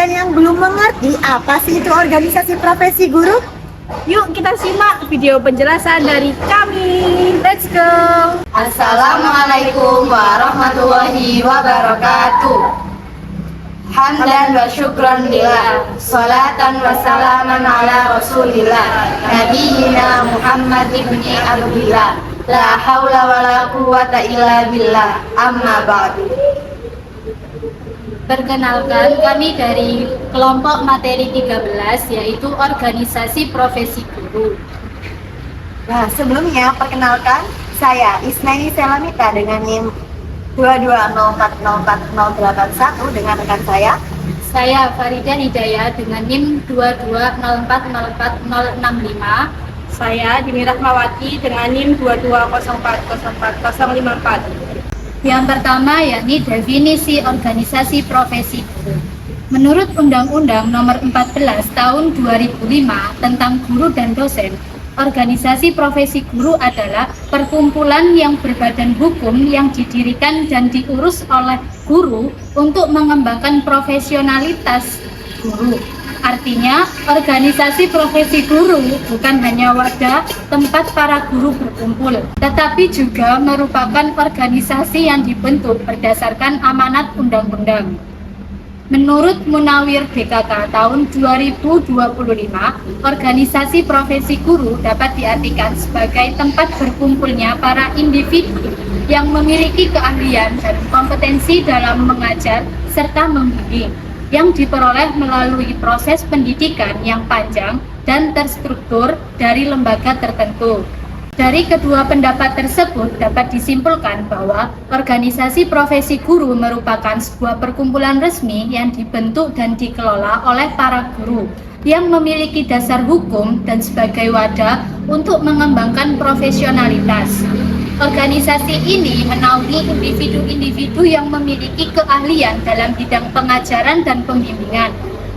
kalian yang belum mengerti apa sih itu organisasi profesi guru? Yuk kita simak video penjelasan dari kami. Let's go. Assalamualaikum warahmatullahi wabarakatuh. Hamdan wa syukran lillah, salatan wa salaman ala rasulillah, nabiyina Muhammad ibni Abdillah, la hawla wa la quwwata illa billah, amma ba'du. Perkenalkan, kami dari kelompok materi 13, yaitu organisasi profesi guru. Nah, sebelumnya perkenalkan, saya Isnaini Selamita dengan NIM 22040481 dengan rekan Saya Farida Hidayah dengan NIM 220404065. Saya Dini Rahmawati dengan NIM 2204044054. Yang pertama yakni definisi organisasi profesi guru. Menurut Undang-Undang Nomor 14 Tahun 2005 tentang guru dan dosen, organisasi profesi guru adalah perkumpulan yang berbadan hukum yang didirikan dan diurus oleh guru untuk mengembangkan profesionalitas guru. Artinya, organisasi profesi guru bukan hanya wadah tempat para guru berkumpul, tetapi juga merupakan organisasi yang dibentuk berdasarkan amanat undang-undang. Menurut Munawir DKK tahun 2025, organisasi profesi guru dapat diartikan sebagai tempat berkumpulnya para individu yang memiliki keahlian dan kompetensi dalam mengajar serta membimbing, yang diperoleh melalui proses pendidikan yang panjang dan terstruktur dari lembaga tertentu. Dari kedua pendapat tersebut dapat disimpulkan bahwa organisasi profesi guru merupakan sebuah perkumpulan resmi yang dibentuk dan dikelola oleh para guru yang memiliki dasar hukum dan sebagai wadah untuk mengembangkan profesionalitas. Organisasi ini menaungi individu-individu yang memiliki keahlian dalam bidang pengajaran dan pembimbingan,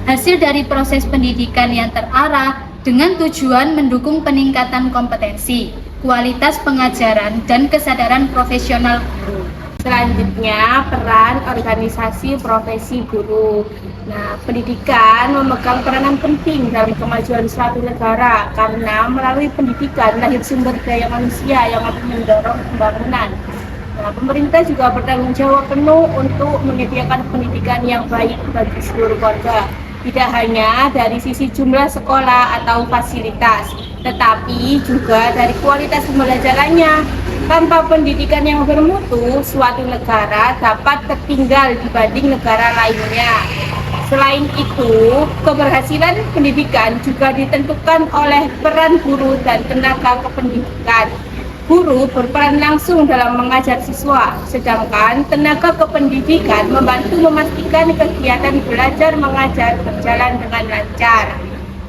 hasil dari proses pendidikan yang terarah dengan tujuan mendukung peningkatan kompetensi, kualitas pengajaran, dan kesadaran profesional guru. Selanjutnya, peran organisasi profesi guru. Nah, pendidikan memegang peranan penting dalam kemajuan suatu negara karena melalui pendidikan lahir sumber daya manusia yang mampu mendorong pembangunan. Nah, pemerintah juga bertanggung jawab penuh untuk menyediakan pendidikan yang baik bagi seluruh warga. Tidak hanya dari sisi jumlah sekolah atau fasilitas, tetapi juga dari kualitas pembelajarannya. Tanpa pendidikan yang bermutu, suatu negara dapat tertinggal dibanding negara lainnya. Selain itu, keberhasilan pendidikan juga ditentukan oleh peran guru dan tenaga kependidikan. Guru berperan langsung dalam mengajar siswa, sedangkan tenaga kependidikan membantu memastikan kegiatan belajar mengajar berjalan dengan lancar.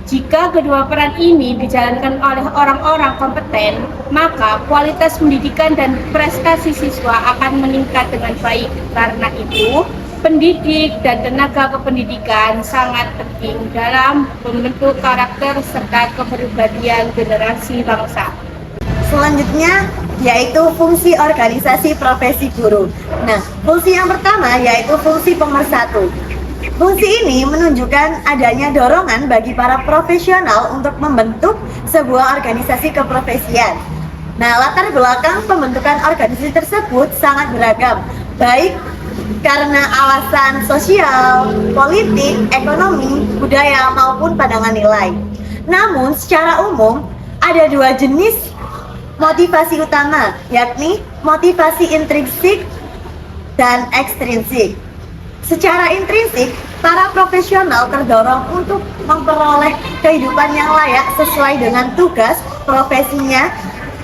Jika kedua peran ini dijalankan oleh orang-orang kompeten, maka kualitas pendidikan dan prestasi siswa akan meningkat dengan baik. Karena itu, pendidik dan tenaga kependidikan sangat penting dalam membentuk karakter serta kepribadian generasi bangsa. Selanjutnya yaitu fungsi organisasi profesi guru. Nah, fungsi yang pertama yaitu fungsi pemersatu. Fungsi ini menunjukkan adanya dorongan bagi para profesional untuk membentuk sebuah organisasi keprofesian. Nah, latar belakang pembentukan organisasi tersebut sangat beragam, baik karena alasan sosial, politik, ekonomi, budaya, maupun pandangan nilai. Namun, secara umum, ada dua jenis motivasi utama, yakni motivasi intrinsik dan ekstrinsik. Secara intrinsik, para profesional terdorong untuk memperoleh kehidupan yang layak sesuai dengan tugas profesinya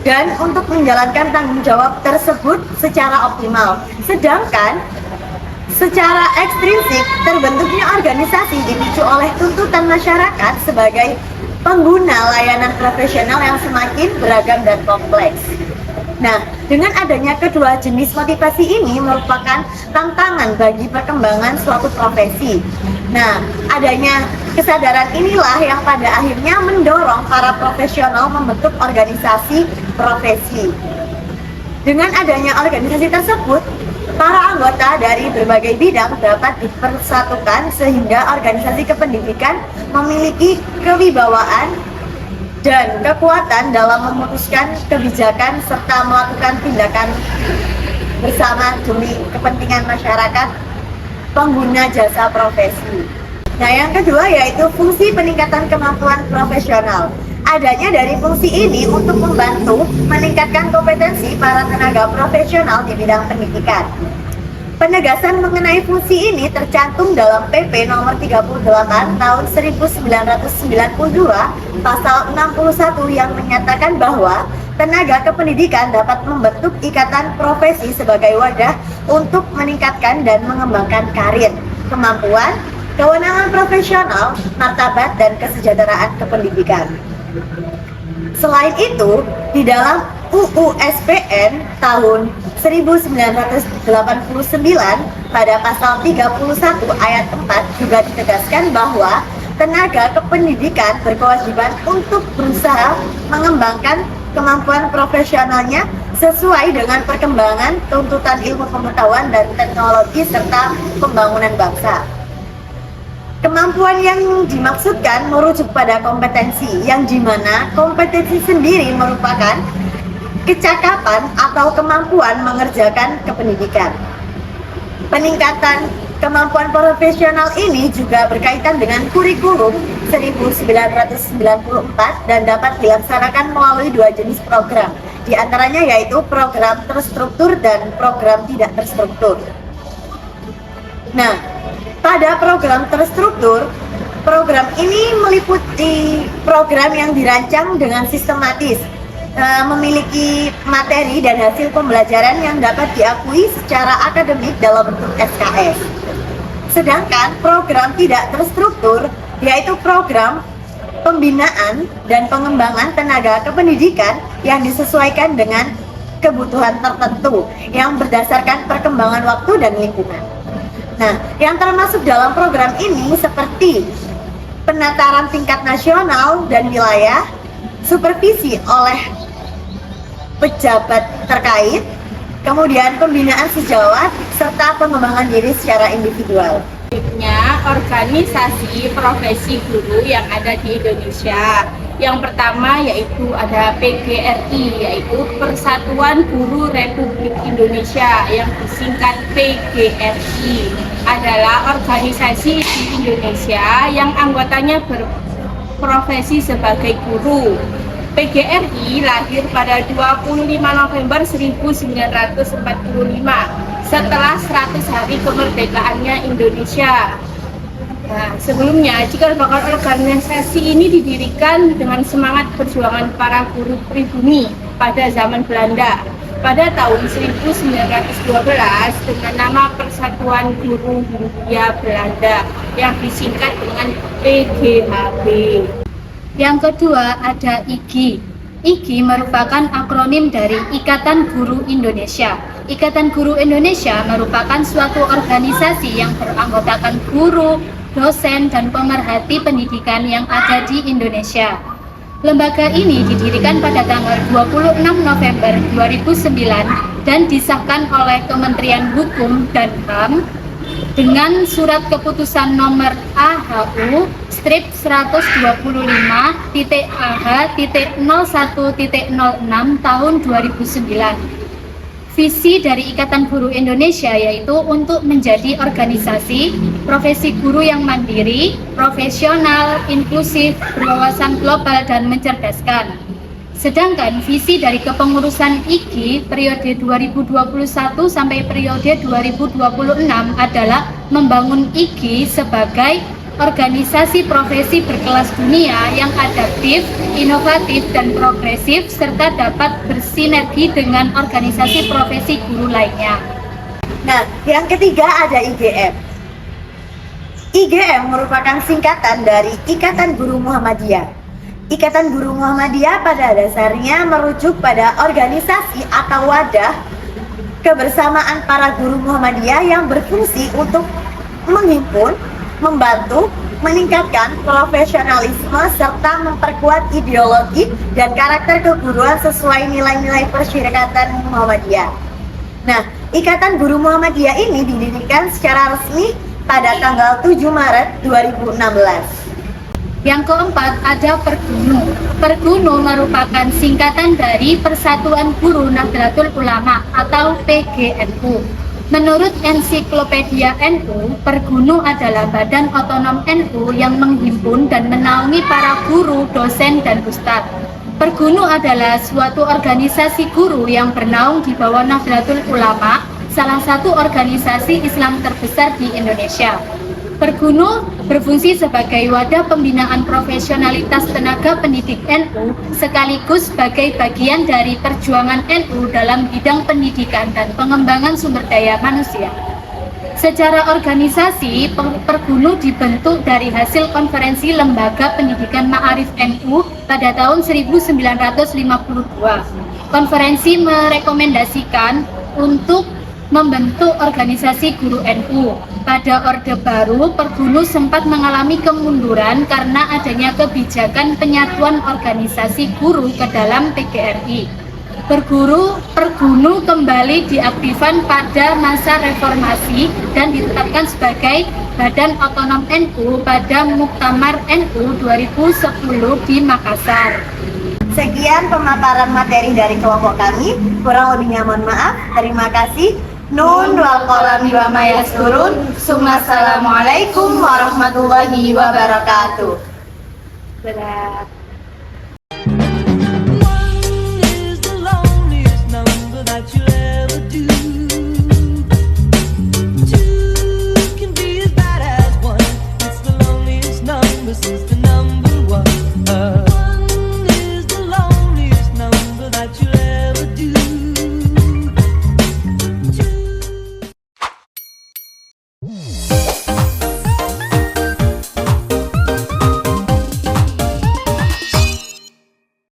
dan untuk menjalankan tanggung jawab tersebut secara optimal. Sedangkan secara ekstrinsik, terbentuknya organisasi dipicu oleh tuntutan masyarakat sebagai pengguna layanan profesional yang semakin beragam dan kompleks. Nah, dengan adanya kedua jenis motivasi ini merupakan tantangan bagi perkembangan suatu profesi. Nah, adanya kesadaran inilah yang pada akhirnya mendorong para profesional membentuk organisasi profesi. Dengan adanya organisasi tersebut, Para anggota dari berbagai bidang dapat dipersatukan sehingga organisasi kependidikan memiliki kewibawaan dan kekuatan dalam memutuskan kebijakan serta melakukan tindakan bersama demi kepentingan masyarakat pengguna jasa profesi. Nah, yang kedua yaitu fungsi peningkatan kemampuan profesional. Adanya dari fungsi ini untuk membantu meningkatkan kompetensi para tenaga profesional di bidang pendidikan. Penegasan mengenai fungsi ini tercantum dalam PP nomor 38 tahun 1992 pasal 61 yang menyatakan bahwa tenaga kependidikan dapat membentuk ikatan profesi sebagai wadah untuk meningkatkan dan mengembangkan karir, kemampuan, kewenangan profesional, martabat, dan kesejahteraan kependidikan. Selain itu, di dalam UU SPN tahun 1989 pada pasal 31 ayat 4 juga ditegaskan bahwa tenaga kependidikan berkewajiban untuk berusaha mengembangkan kemampuan profesionalnya sesuai dengan perkembangan tuntutan ilmu pengetahuan dan teknologi serta pembangunan bangsa. Kemampuan yang dimaksudkan merujuk pada kompetensi, yang dimana kompetensi sendiri merupakan kecakapan atau kemampuan mengerjakan kependidikan. Peningkatan kemampuan profesional ini juga berkaitan dengan kurikulum 1994 dan dapat dilaksanakan melalui dua jenis program, di antaranya yaitu program terstruktur dan program tidak terstruktur. Nah, pada program terstruktur, program ini meliputi program yang dirancang dengan sistematis, memiliki materi dan hasil pembelajaran yang dapat diakui secara akademik dalam bentuk SKS. Sedangkan program tidak terstruktur, yaitu program pembinaan dan pengembangan tenaga kependidikan yang disesuaikan dengan kebutuhan tertentu yang berdasarkan perkembangan waktu dan lingkungan. Nah, yang termasuk dalam program ini seperti penataran tingkat nasional dan wilayah, supervisi oleh pejabat terkait, kemudian pembinaan sejawat, serta pengembangan diri secara individual. Selanjutnya, organisasi profesi guru yang ada di Indonesia. Yang pertama yaitu ada PGRI, yaitu Persatuan Guru Republik Indonesia, yang disingkat PGRI. Adalah organisasi di Indonesia yang anggotanya berprofesi sebagai guru. PGRI lahir pada 25 November 1945 setelah 100 hari kemerdekaannya Indonesia. Nah, sebelumnya jika organisasi ini didirikan dengan semangat perjuangan para guru pribumi pada zaman Belanda pada tahun 1912 dengan nama Persatuan Guru Hindia Belanda yang disingkat dengan PGHB. Yang kedua ada IGI. IGI merupakan akronim dari Ikatan Guru Indonesia. Ikatan Guru Indonesia merupakan suatu organisasi yang beranggotakan guru, dosen, dan pemerhati pendidikan yang ada di Indonesia. Lembaga ini didirikan pada tanggal 26 November 2009 dan disahkan oleh Kementerian Hukum dan HAM dengan surat keputusan nomor AHU strip 125.AH.01.06 tahun 2009. Visi dari Ikatan Guru Indonesia yaitu untuk menjadi organisasi profesi guru yang mandiri, profesional, inklusif, berwawasan global, dan mencerdaskan. Sedangkan visi dari kepengurusan IGI periode 2021 sampai periode 2026 adalah membangun IGI sebagai organisasi profesi berkelas dunia yang adaptif, inovatif, dan progresif, serta dapat bersinergi dengan organisasi profesi guru lainnya. Nah, yang ketiga ada IGM. IGM merupakan singkatan dari Ikatan Guru Muhammadiyah. Ikatan Guru Muhammadiyah pada dasarnya merujuk pada organisasi atau wadah kebersamaan para guru Muhammadiyah yang berfungsi untuk menghimpun, membantu, meningkatkan profesionalisme, serta memperkuat ideologi dan karakter keguruan sesuai nilai-nilai persyarikatan Muhammadiyah. Nah, Ikatan Guru Muhammadiyah ini didirikan secara resmi pada tanggal 7 Maret 2016. Yang keempat ada Pergunu. Pergunu merupakan singkatan dari Persatuan Guru Nahdlatul Ulama atau PGNU. Menurut Ensiklopedia NU, Pergunu adalah badan otonom NU yang menghimpun dan menaungi para guru, dosen, dan ustadz. Pergunu adalah suatu organisasi guru yang bernaung di bawah Nahdlatul Ulama, salah satu organisasi Islam terbesar di Indonesia. Pergunu berfungsi sebagai wadah pembinaan profesionalitas tenaga pendidik NU sekaligus sebagai bagian dari perjuangan NU dalam bidang pendidikan dan pengembangan sumber daya manusia. Secara organisasi, Pergunu dibentuk dari hasil konferensi Lembaga Pendidikan Ma'arif NU pada tahun 1952. Konferensi merekomendasikan untuk membentuk organisasi guru NU. Pada Orde Baru, Pergunu sempat mengalami kemunduran karena adanya kebijakan penyatuan organisasi guru ke dalam PGRI. Pergunu kembali diaktifkan pada masa reformasi dan ditetapkan sebagai Badan Otonom NU pada Muktamar NU 2010 di Makassar. Sekian pemaparan materi dari kelompok kami. Kurang lebihnya mohon maaf. Terima kasih. Nun wal qalami wa ma yasturun. Assalamualaikum warahmatullahi wabarakatuh. Dadah.